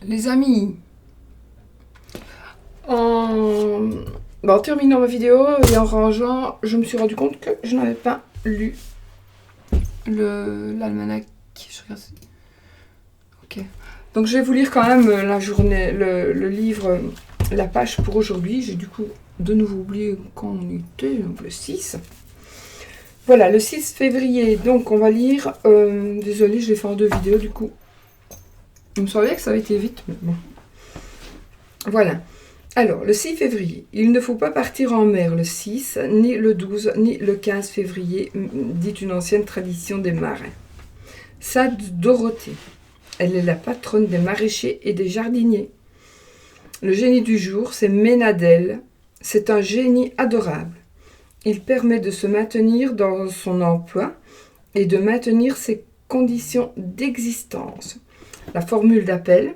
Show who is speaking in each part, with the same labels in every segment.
Speaker 1: Les amis, en terminant ma vidéo et en rangeant, je me suis rendu compte que je n'avais pas lu l'almanach. Je regarde. Ok. Donc je vais vous lire quand même la journée, le livre, la page pour aujourd'hui. J'ai du coup de nouveau oublié quand on était, donc le 6. Voilà, le 6 février, donc on va lire. Désolée, je l'ai fait en 2 vidéos du coup. Il me semblait que ça avait été vite, mais bon. Voilà. Alors, le 6 février, il ne faut pas partir en mer le 6, ni le 12, ni le 15 février, dit une ancienne tradition des marins. Sainte Dorothée, elle est la patronne des maraîchers et des jardiniers. Le génie du jour, c'est Ménadel. C'est un génie adorable. Il permet de se maintenir dans son emploi et de maintenir ses conditions d'existence. La formule d'appel,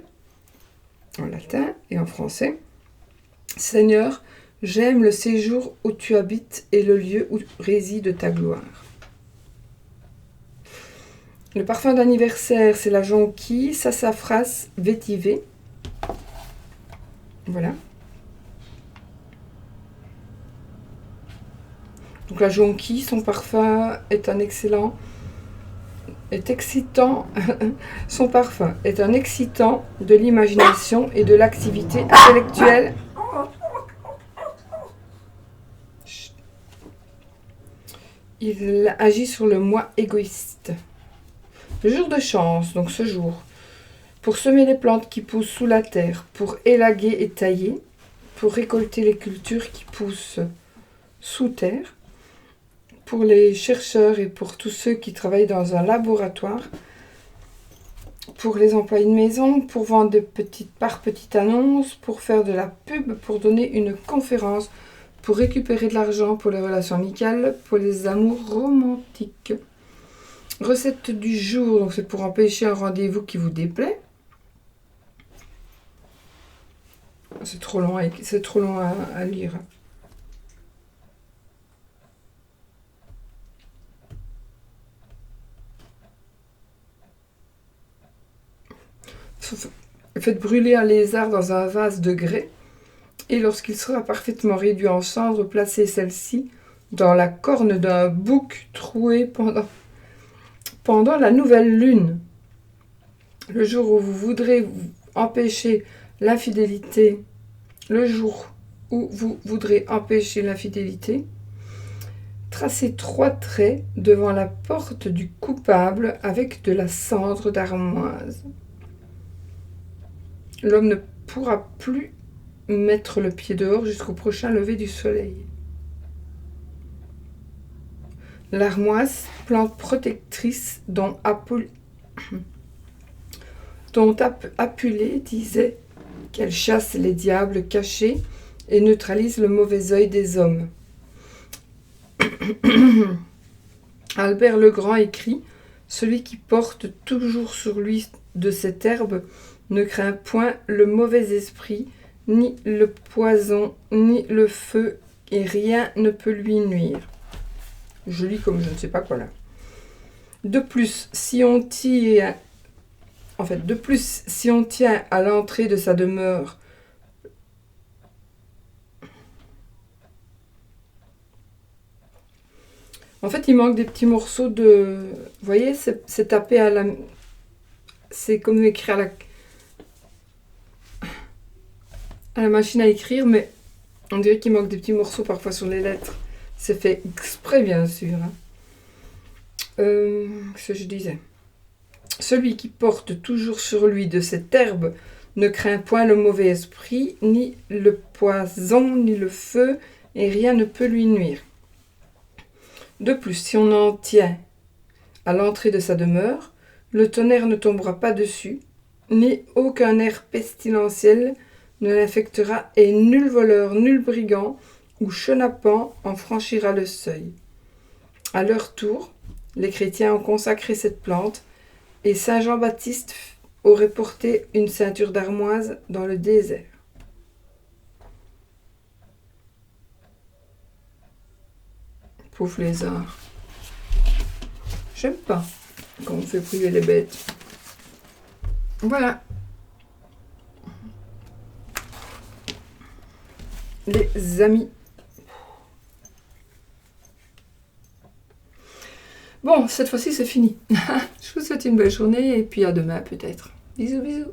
Speaker 1: en latin et en français, Seigneur, j'aime le séjour où tu habites et le lieu où réside ta gloire. Le parfum d'anniversaire, c'est la jonquille, sassafras vétiver. Voilà. Donc la jonquille, son parfum est excitant. Son parfum est un excitant de l'imagination et de l'activité intellectuelle. Il agit sur le moi égoïste. Le jour de chance, donc ce jour, pour semer les plantes qui poussent sous la terre, pour élaguer et tailler, pour récolter les cultures qui poussent sous terre, pour les chercheurs et pour tous ceux qui travaillent dans un laboratoire, pour les employés de maison, pour vendre par petites annonces, pour faire de la pub, pour donner une conférence, pour récupérer de l'argent, pour les relations amicales, pour les amours romantiques. Recette du jour, donc c'est pour empêcher un rendez-vous qui vous déplaît. C'est trop long à lire. Faites brûler un lézard dans un vase de grès et lorsqu'il sera parfaitement réduit en cendres, placez celle-ci dans la corne d'un bouc troué pendant la nouvelle lune. Le jour où vous voudrez empêcher l'infidélité, tracez 3 traits devant la porte du coupable avec de la cendre d'armoise. L'homme ne pourra plus mettre le pied dehors jusqu'au prochain lever du soleil. L'armoise, plante protectrice dont Apulée disait qu'elle chasse les diables cachés et neutralise le mauvais œil des hommes. Albert le Grand écrit « Celui qui porte toujours sur lui de cette herbe ne craint point le mauvais esprit, ni le poison, ni le feu, et rien ne peut lui nuire. » Je lis comme je ne sais pas quoi là. De plus, si on tient à l'entrée de sa demeure en fait, il manque des petits morceaux de... Vous voyez, c'est tapé à la... C'est comme écrire à la machine à écrire, mais on dirait qu'il manque des petits morceaux parfois sur les lettres. C'est fait exprès, bien sûr. Ce que je disais. Celui qui porte toujours sur lui de cette herbe ne craint point le mauvais esprit, ni le poison, ni le feu, et rien ne peut lui nuire. De plus, si on en tient à l'entrée de sa demeure, le tonnerre ne tombera pas dessus, ni aucun air pestilentiel ne l'infectera, et nul voleur, nul brigand ou chenapan en franchira le seuil. À leur tour, les chrétiens ont consacré cette plante, et saint Jean-Baptiste aurait porté une ceinture d'armoise dans le désert. Pauvre lézard. J'aime pas quand on fait prier les bêtes. Voilà. les amis. Bon, cette fois-ci, c'est fini. Je vous souhaite une belle journée et puis à demain peut-être. Bisous, bisous.